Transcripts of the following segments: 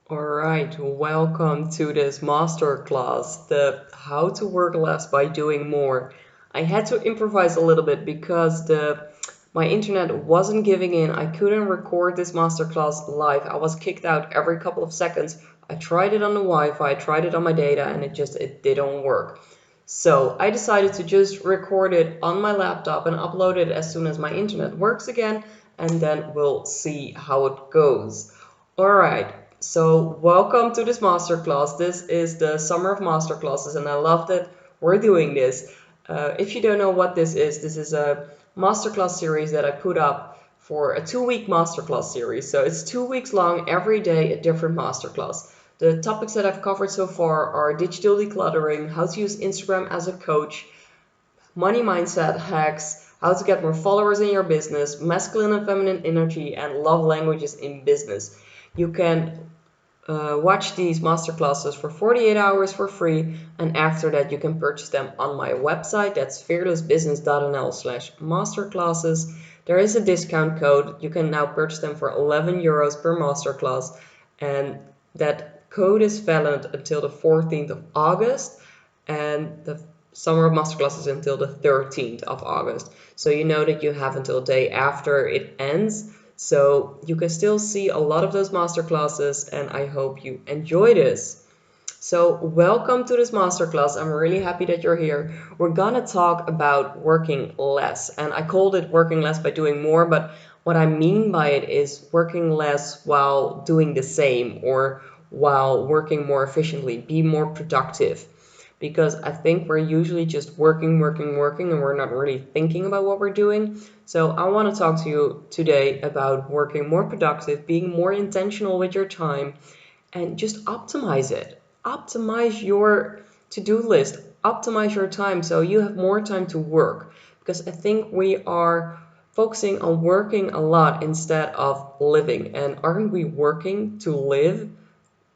All right, welcome to this masterclass, the how to work less by doing more. I had to improvise a little bit because the my internet wasn't giving in. I couldn't record this masterclass live. I was kicked out every couple of seconds. I tried it on the Wi-Fi, I tried it on my data, and it didn't work. So I decided to just record it on my laptop and upload it as soon as my internet works again, and then we'll see how it goes. All right, so welcome to this masterclass. This is the summer of masterclasses, and I love that we're doing this. If you don't know what this is a masterclass series that I put up for a 2-week masterclass series. So it's 2 weeks long, every day a different masterclass. The topics that I've covered so far are digital decluttering, how to use Instagram as a coach, money mindset hacks, how to get more followers in your business, masculine and feminine energy, and love languages in business. You can watch these masterclasses for 48 hours for free, and after that you can purchase them on my website. That's fearlessbusiness.nl/masterclasses. There is a discount code. You can now purchase them for €11 per masterclass, and that code is valid until the 14th of August, and the summer masterclass is until the 13th of August. So you know that you have until the day after it ends. So you can still see a lot of those masterclasses, and I hope you enjoy this. So welcome to this masterclass. I'm really happy that you're here. We're gonna talk about working less, and I called it working less by doing more, but what I mean by it is working less while doing the same, or while working more efficiently, be more productive. Because I think we're usually just working, working, working, and we're not really thinking about what we're doing. So I want to talk to you today about working more productive, being more intentional with your time, and just optimize it. Optimize your to-do list, optimize your time so you have more time to work. Because I think we are focusing on working a lot instead of living. And aren't we working to live?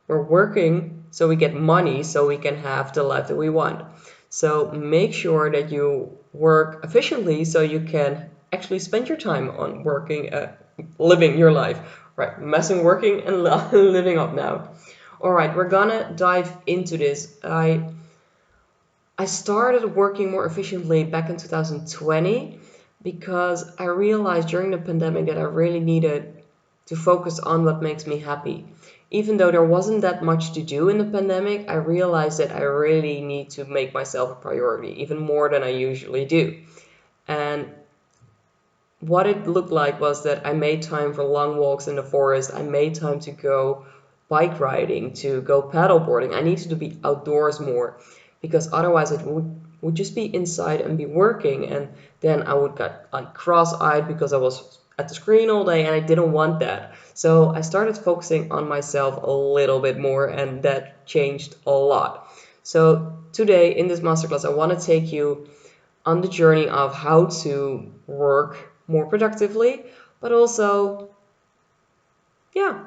We're working so we get money so we can have the life that we want. So make sure that you work efficiently so you can actually spend your time on working, living your life. Right, messing, working, and living up now. All right, we're gonna dive into this. I started working more efficiently back in 2020 because I realized during the pandemic that I really needed to focus on what makes me happy. Even though there wasn't that much to do in the pandemic, I realized that I really need to make myself a priority, even more than I usually do. And what it looked like was that I made time for long walks in the forest. I made time to go bike riding, to go paddleboarding. I needed to be outdoors more because otherwise it would just be inside and be working. And then I would get like cross-eyed because I was at the screen all day and I didn't want that. So I started focusing on myself a little bit more, and that changed a lot. So today in this masterclass, I want to take you on the journey of how to work more productively, but also, yeah,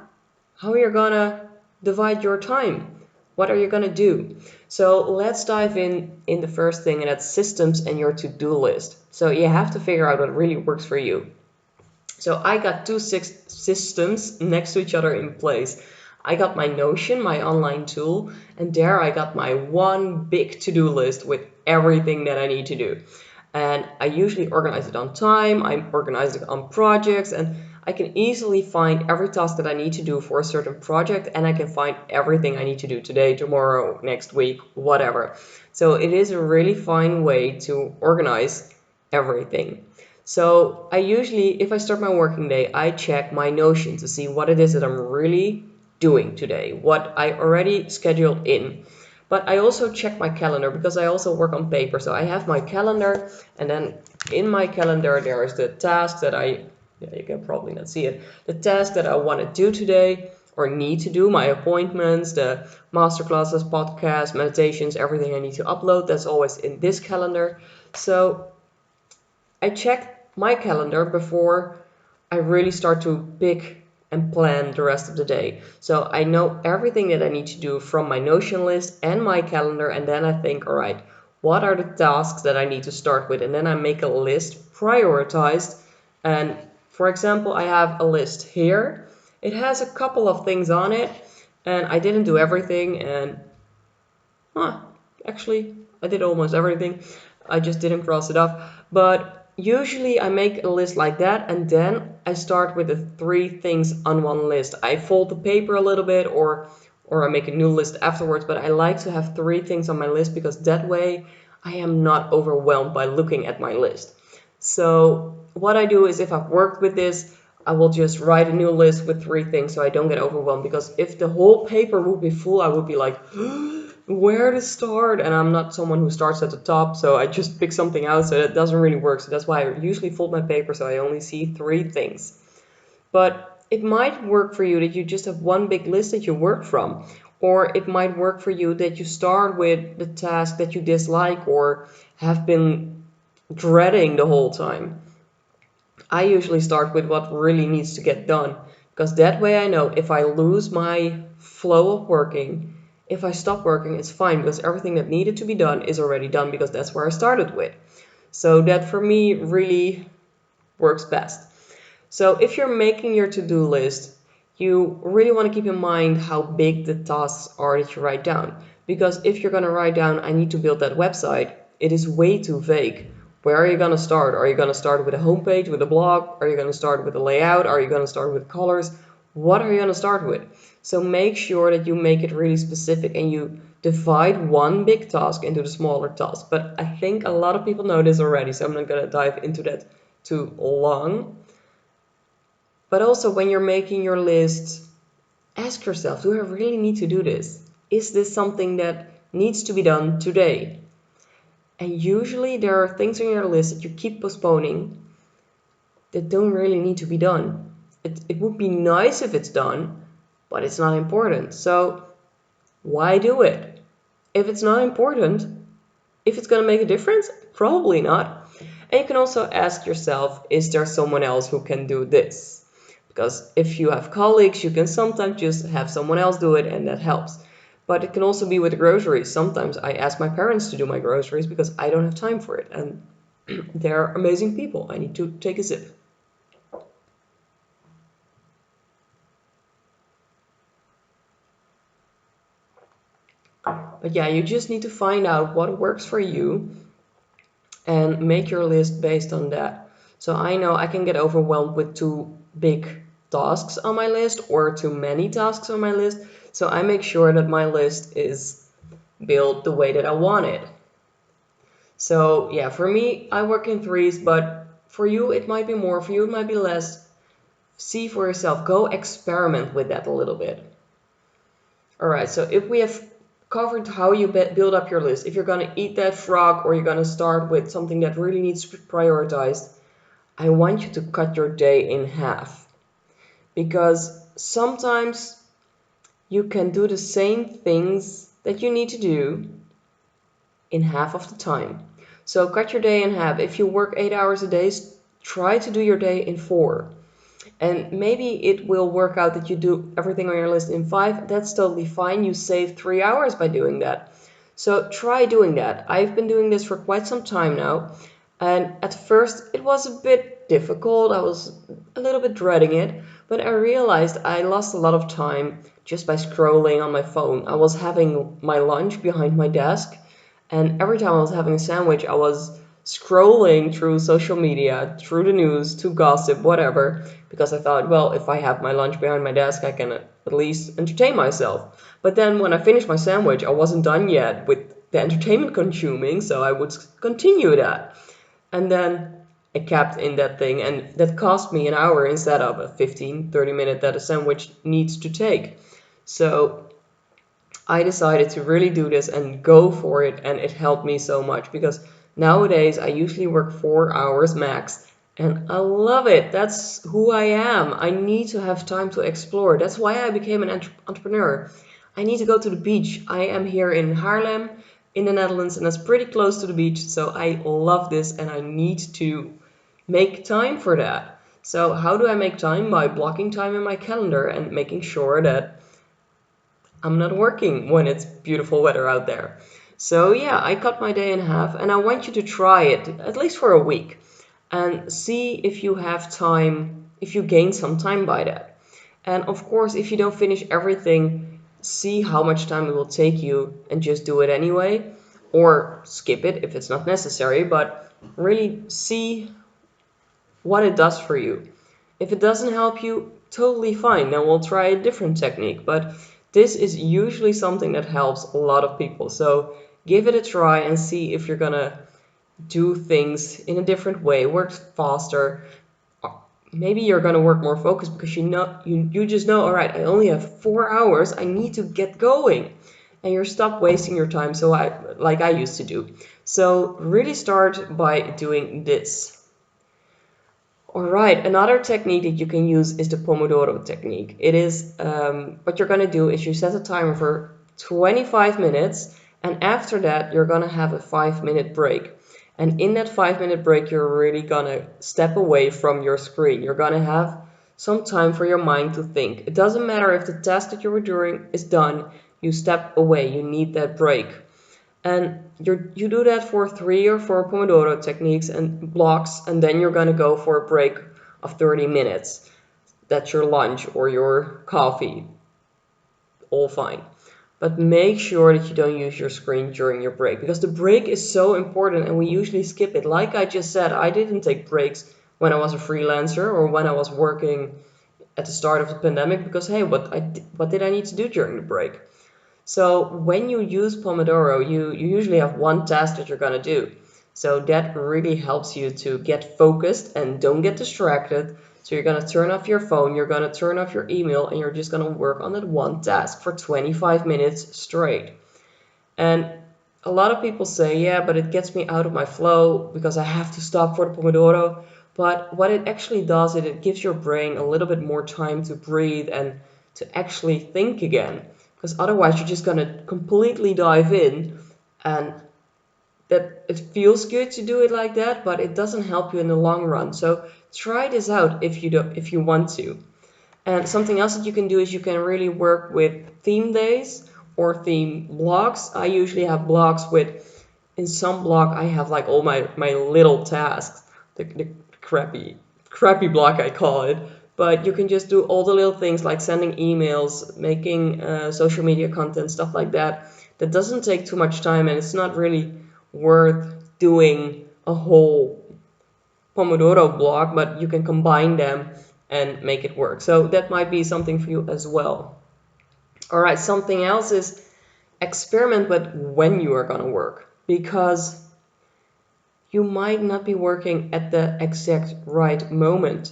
how you're gonna divide your time. What are you gonna do? So let's dive in the first thing, and that's systems and your to-do list. So you have to figure out what really works for you. So I got two systems next to each other in place. I got my Notion, my online tool, and there I got my one big to-do list with everything that I need to do. And I usually organize it on time, I organize it on projects, and I can easily find every task that I need to do for a certain project, and I can find everything I need to do today, tomorrow, next week, whatever. So it is a really fine way to organize everything. So I usually, if I start my working day, I check my Notion to see what it is that I'm really doing today, what I already scheduled in. But I also check my calendar because I also work on paper. So I have my calendar, and then in my calendar there is the task that yeah, you can probably not see it, the task that I want to do today or need to do, my appointments, the masterclasses, podcasts, meditations, everything I need to upload. That's always in this calendar. So I check my calendar before I really start to pick and plan the rest of the day. So I know everything that I need to do from my Notion list and my calendar, and then I think, all right, what are the tasks that I need to start with? And then I make a list, prioritized. And for example, I have a list here. It has a couple of things on it. And I didn't do everything, and actually, I did almost everything. I just didn't cross it off. But usually I make a list like that, and then I start with the three things on one list. I fold the paper a little bit, or I make a new list afterwards, but I like to have three things on my list because that way I am not overwhelmed by looking at my list. So what I do is, if I've worked with this, I will just write a new list with three things so I don't get overwhelmed, because if the whole paper would be full, I would be like, where to start? And I'm not someone who starts at the top, so I just pick something out, so that doesn't really work. So that's why I usually fold my paper so I only see three things. But it might work for you that you just have one big list that you work from, or it might work for you that you start with the task that you dislike or have been dreading the whole time. I usually start with what really needs to get done, because that way I know if I lose my flow of working, if I stop working, it's fine, because everything that needed to be done is already done, because that's where I started with. So that for me really works best. So if you're making your to-do list, you really want to keep in mind how big the tasks are that you write down. Because if you're going to write down, I need to build that website, it is way too vague. Where are you going to start? Are you going to start with a homepage, with a blog? Are you going to start with a layout? Are you going to start with colors? What are you going to start with? So make sure that you make it really specific and you divide one big task into the smaller tasks. But I think a lot of people know this already, so I'm not going to dive into that too long. But also, when you're making your list, ask yourself, do I really need to do this? Is this something that needs to be done today? And usually there are things on your list that you keep postponing that don't really need to be done. It would be nice if it's done, but it's not important. So why do it? If it's not important, if it's going to make a difference, probably not. And you can also ask yourself, is there someone else who can do this? Because if you have colleagues, you can sometimes just have someone else do it, and that helps. But it can also be with groceries. Sometimes I ask my parents to do my groceries because I don't have time for it. And they're amazing people. I need to take a sip. But yeah, you just need to find out what works for you and make your list based on that. So I know I can get overwhelmed with too big tasks on my list or too many tasks on my list. So I make sure that my list is built the way that I want it. So yeah, for me, I work in threes, but for you, it might be more, for you, it might be less. See for yourself, go experiment with that a little bit. All right, so if we have covered how you build up your list, if you're going to eat that frog or you're going to start with something that really needs to be prioritized, I want you to cut your day in half. Because sometimes you can do the same things that you need to do in half of the time. So cut your day in half. If you work 8 hours a day, try to do your day in 4. And maybe it will work out that you do everything on your list in 5. That's totally fine. You save 3 hours by doing that. So try doing that. I've been doing this for quite some time now. And at first it was a bit difficult. I was a little bit dreading it. But I realized I lost a lot of time just by scrolling on my phone. I was having my lunch behind my desk. And every time I was having a sandwich, I was scrolling through social media, through the news, to gossip, whatever, because I thought, well, if I have my lunch behind my desk, I can at least entertain myself. But then when I finished my sandwich, I wasn't done yet with the entertainment consuming, so I would continue that. And then I kept in that thing, and that cost me an hour instead of a 15, 30 minute that a sandwich needs to take. So I decided to really do this and go for it, and it helped me so much because nowadays I usually work 4 hours max, and I love it. That's who I am. I need to have time to explore. That's why I became an entrepreneur. I need to go to the beach. I am here in Haarlem in the Netherlands, and that's pretty close to the beach, so I love this and I need to make time for that. So how do I make time? By blocking time in my calendar and making sure that I'm not working when it's beautiful weather out there. So yeah, I cut my day in half, and I want you to try it at least for a week and see if you have time, if you gain some time by that. And of course, if you don't finish everything, see how much time it will take you and just do it anyway, or skip it if it's not necessary, but really see what it does for you. If it doesn't help you, totally fine, then we'll try a different technique. But this is usually something that helps a lot of people. So give it a try and see if you're gonna do things in a different way, work faster. Maybe you're gonna work more focused because you just know, all right, I only have 4 hours, I need to get going. And you're stop wasting your time, so like I used to do. So really start by doing this. All right, another technique that you can use is the Pomodoro technique. It is what you're going to do is you set a timer for 25 minutes, and after that, you're going to have a 5-minute break. And in that 5-minute break, you're really going to step away from your screen. You're going to have some time for your mind to think. It doesn't matter if the task that you were doing is done, you step away, you need that break. And you do that for 3 or 4 Pomodoro techniques and blocks, and then you're going to go for a break of 30 minutes. That's your lunch or your coffee. All fine. But make sure that you don't use your screen during your break, because the break is so important and we usually skip it. Like I just said, I didn't take breaks when I was a freelancer or when I was working at the start of the pandemic because, hey, what did I need to do during the break? So when you use Pomodoro, you usually have one task that you're going to do. So that really helps you to get focused and don't get distracted. So you're going to turn off your phone, you're going to turn off your email, and you're just going to work on that one task for 25 minutes straight. And a lot of people say, yeah, but it gets me out of my flow because I have to stop for the Pomodoro. But what it actually does is it gives your brain a little bit more time to breathe and to actually think again. Because otherwise you're just going to completely dive in, and that it feels good to do it like that, but it doesn't help you in the long run. So try this out if you want to. And something else that you can do is you can really work with theme days or theme blocks. I usually have blocks in some block I have like all my little tasks, the crappy block I call it. But you can just do all the little things like sending emails, making social media content, stuff like that. That doesn't take too much time, and it's not really worth doing a whole Pomodoro block, but you can combine them and make it work. So that might be something for you as well. All right, something else is experiment with when you are going to work, because you might not be working at the exact right moment.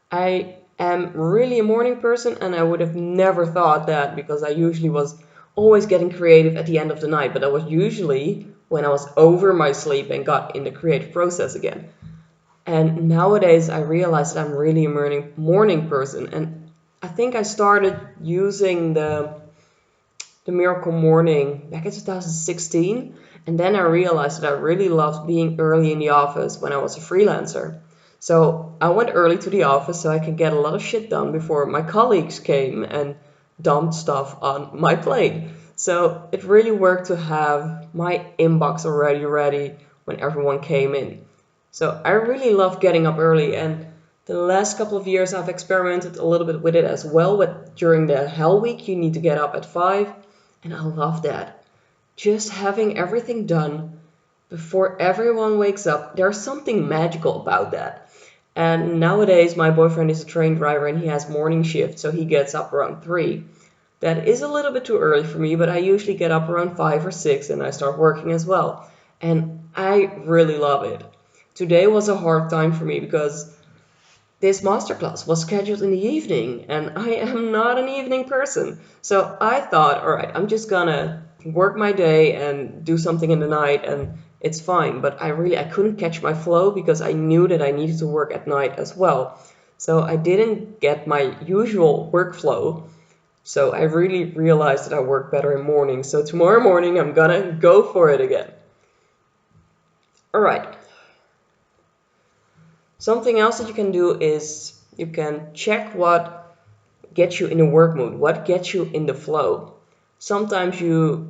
I am really a morning person, and I would have never thought that because I usually was always getting creative at the end of the night, but that was usually when I was over my sleep and got in the creative process again. And nowadays I realize that I'm really a morning person, and I think I started using the Miracle Morning back in 2016, and then I realized that I really loved being early in the office when I was a freelancer. So I went early to the office so I could get a lot of shit done before my colleagues came and dumped stuff on my plate. So it really worked to have my inbox already ready when everyone came in. So I really love getting up early, and the last couple of years I've experimented a little bit with it as well. But during the Hell Week, you need to get up at 5, and I love that. Just having everything done before everyone wakes up, there's something magical about that. And nowadays, my boyfriend is a train driver and he has morning shift, so he gets up around 3. That is a little bit too early for me, but I usually get up around 5 or 6 and I start working as well. And I really love it. Today was a hard time for me because this masterclass was scheduled in the evening, and I am not an evening person. So I thought, all right, I'm just gonna work my day and do something in the night, and it's fine. But I couldn't catch my flow because I knew that I needed to work at night as well. So I didn't get my usual workflow. So I really realized that I work better in mornings. So tomorrow morning, I'm gonna go for it again. All right. Something else that you can do is you can check what gets you in the work mood, what gets you in the flow. Sometimes you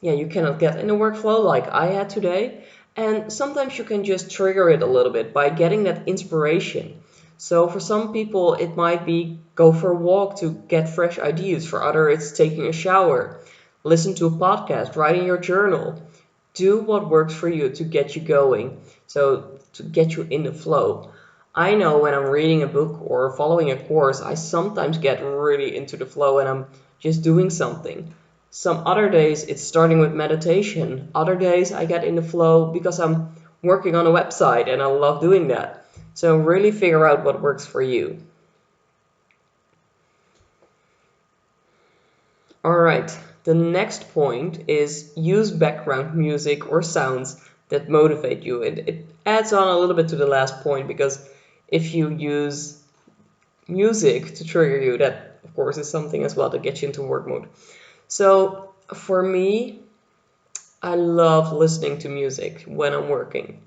cannot get in the workflow like I had today, and sometimes you can just trigger it a little bit by getting that inspiration. So for some people, it might be go for a walk to get fresh ideas. For others, it's taking a shower, listen to a podcast, writing your journal. Do what works for you to get you going, so to get you in the flow. I know when I'm reading a book or following a course, I sometimes get really into the flow and I'm just doing something. Some other days it's starting with meditation. Other days I get in the flow because I'm working on a website and I love doing that. So really figure out what works for you. All right, the next point is use background music or sounds that motivate you. It adds on a little bit to the last point because if you use music to trigger you, that of course is something as well to get you into work mode. So for me, I love listening to music when I'm working.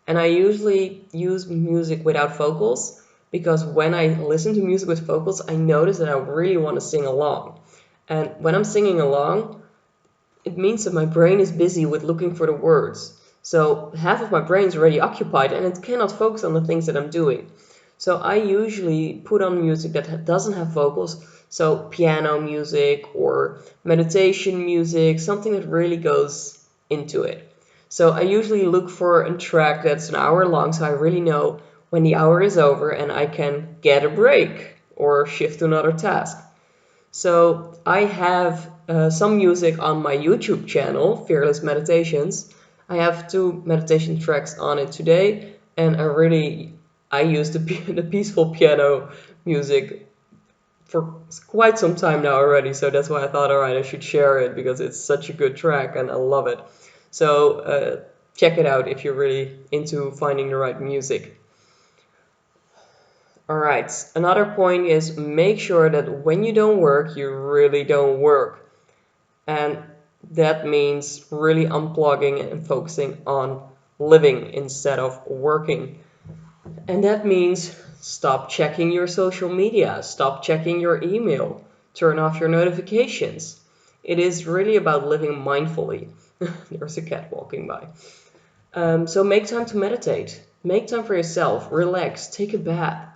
And I usually use music without vocals because when I listen to music with vocals, I notice that I really want to sing along. And when I'm singing along, it means that my brain is busy with looking for the words. So half of my brain is already occupied and it cannot focus on the things that I'm doing. So I usually put on music that doesn't have vocals, so piano music or meditation music, something that really goes into it. So I usually look for a track that's an hour long so I really know when the hour is over and I can get a break or shift to another task. So I have some music on my YouTube channel, Fearless Meditations. I have 2 meditation tracks on it today, and I use the peaceful piano music for quite some time now already. So that's why I thought, all right, I should share it because it's such a good track and I love it. So check it out if you're really into finding the right music. All right, another point is make sure that when you don't work, you really don't work. And that means really unplugging and focusing on living instead of working. And that means stop checking your social media, stop checking your email, turn off your notifications. It is really about living mindfully. There's a cat walking by. So make time to meditate, make time for yourself, relax, take a bath.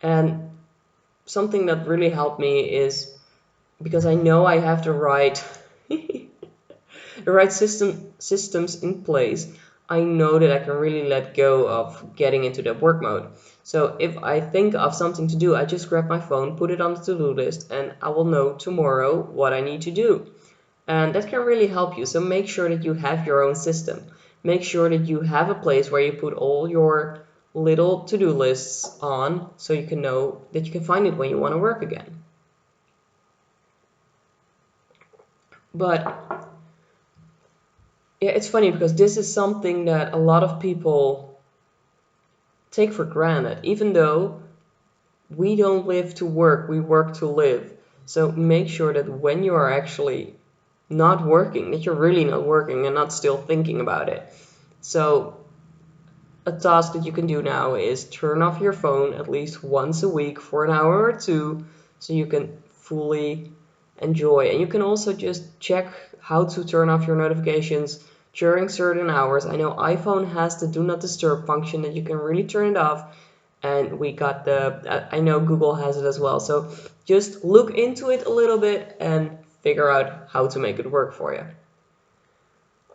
And something that really helped me is because I know I have the right the right systems in place, I know that I can really let go of getting into the work mode. So if I think of something to do, I just grab my phone, put it on the to-do list, and I will know tomorrow what I need to do. And that can really help you. So make sure that you have your own system. Make sure that you have a place where you put all your little to-do lists on so you can know that you can find it when you want to work again. But yeah, it's funny because this is something that a lot of people take for granted, even though we don't live to work, we work to live. So make sure that when you are actually not working, that you're really not working and not still thinking about it. So a task that you can do now is turn off your phone at least once a week for an hour or two so you can fully enjoy. And you can also just check how to turn off your notifications during certain hours. I know iPhone has the do not disturb function that you can really turn it off. And I know Google has it as well. So just look into it a little bit and figure out how to make it work for you.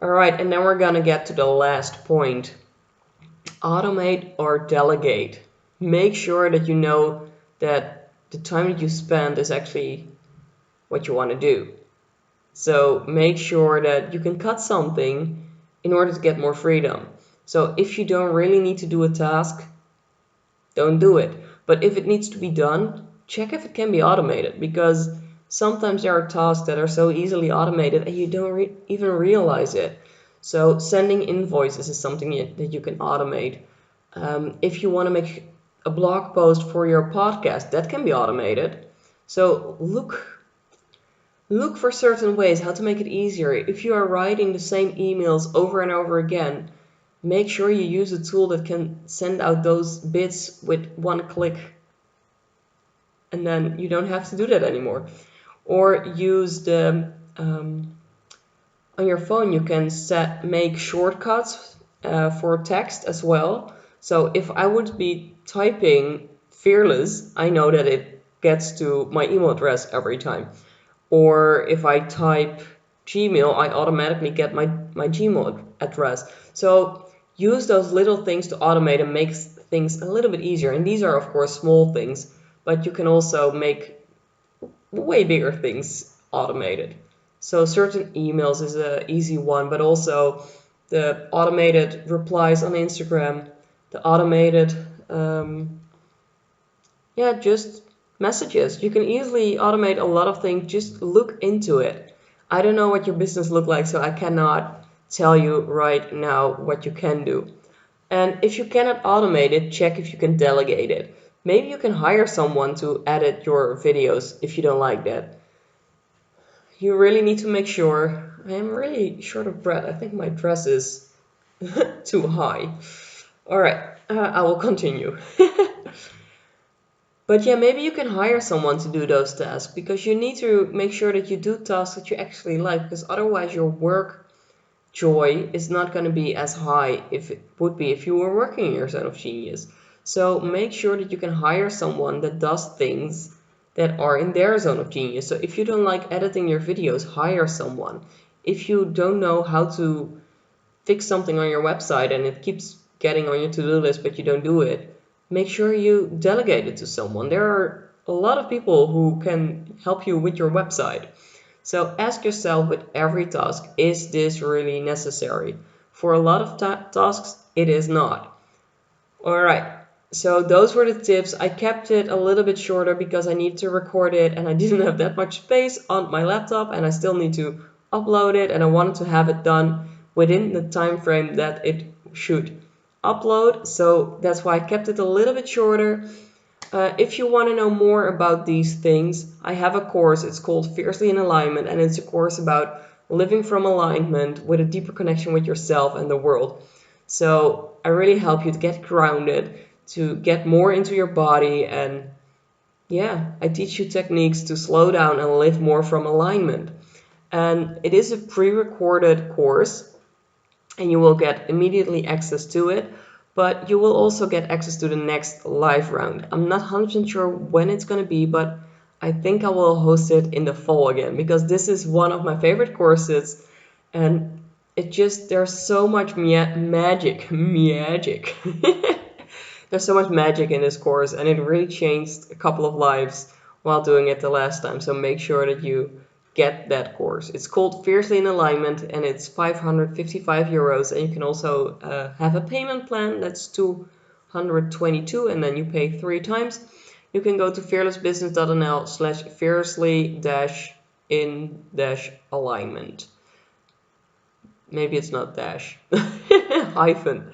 All right, and then we're gonna get to the last point. Automate or delegate. Make sure that you know that the time that you spend is actually what you want to do. So make sure that you can cut something in order to get more freedom. So if you don't really need to do a task, don't do it. But if it needs to be done, check if it can be automated because sometimes there are tasks that are so easily automated and you don't even realize it. So sending invoices is something that you can automate. If you want to make a blog post for your podcast, that can be automated. So look for certain ways how to make it easier. If you are writing the same emails over and over again, make sure you use a tool that can send out those bits with one click. And then you don't have to do that anymore. Or use on your phone, you can make shortcuts for text as well. So if I would be typing fearless, I know that it gets to my email address every time. Or if I type Gmail, I automatically get my Gmail address. So use those little things to automate and make things a little bit easier. And these are, of course, small things, but you can also make way bigger things automated. So certain emails is a easy one, but also the automated replies on Instagram, the automated just messages. You can easily automate a lot of things. Just look into it. I don't know what your business look like, so I cannot tell you right now what you can do. And if you cannot automate it, check if you can delegate it. Maybe you can hire someone to edit your videos if you don't like that. You really need to make sure. I am really short of breath. I think my dress is too high. All right, I will continue. But yeah, maybe you can hire someone to do those tasks because you need to make sure that you do tasks that you actually like, because otherwise your work joy is not going to be as high if it would be if you were working in your zone of genius. So make sure that you can hire someone that does things that are in their zone of genius. So if you don't like editing your videos, hire someone. If you don't know how to fix something on your website and it keeps getting on your to-do list but you don't do it, make sure you delegate it to someone. There are a lot of people who can help you with your website. So ask yourself with every task, is this really necessary? For a lot of tasks, it is not. All right. So those were the tips. I kept it a little bit shorter because I need to record it and I didn't have that much space on my laptop and I still need to upload it and I wanted to have it done within the time frame that it should upload. So that's why I kept it a little bit shorter. If you want to know more about these things, I have a course. It's called Fiercely in Alignment, and it's a course about living from alignment with a deeper connection with yourself and the world. So I really help you to get grounded, to get more into your body, and yeah, I teach you techniques to slow down and live more from alignment. And it is a pre-recorded course, and you will get immediately access to it, but you will also get access to the next live round. I'm not 100% sure when it's going to be, but I think I will host it in the fall again because this is one of my favorite courses and there's so much magic. There's so much magic in this course and it really changed a couple of lives while doing it the last time. So make sure that you get that course. It's called Fiercely in Alignment and it's 555 euros. And you can also have a payment plan that's 222 and then you pay 3 times. You can go to fearlessbusiness.nl slash fiercely-in-alignment. Maybe it's not dash. Hyphen.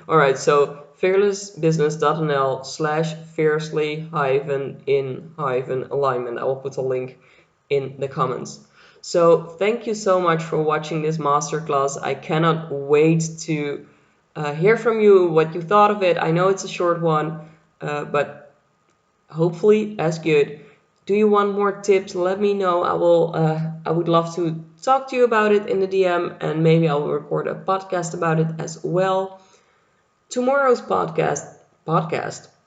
All right, so fearlessbusiness.nl slash fiercely-in-alignment. I will put a link in the comments. So thank you so much for watching this masterclass. I cannot wait to hear from you what you thought of it. I know it's a short one, but hopefully as good. Do you want more tips? Let me know. I would love to talk to you about it in the DM and maybe I'll record a podcast about it as well. Tomorrow's podcast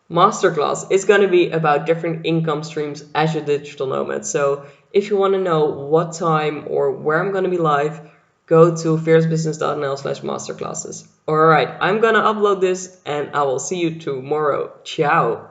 masterclass is going to be about different income streams as a digital nomad. So if you want to know what time or where I'm going to be live, go to fearlessbusiness.nl slash masterclasses. All right, I'm going to upload this and I will see you tomorrow. Ciao.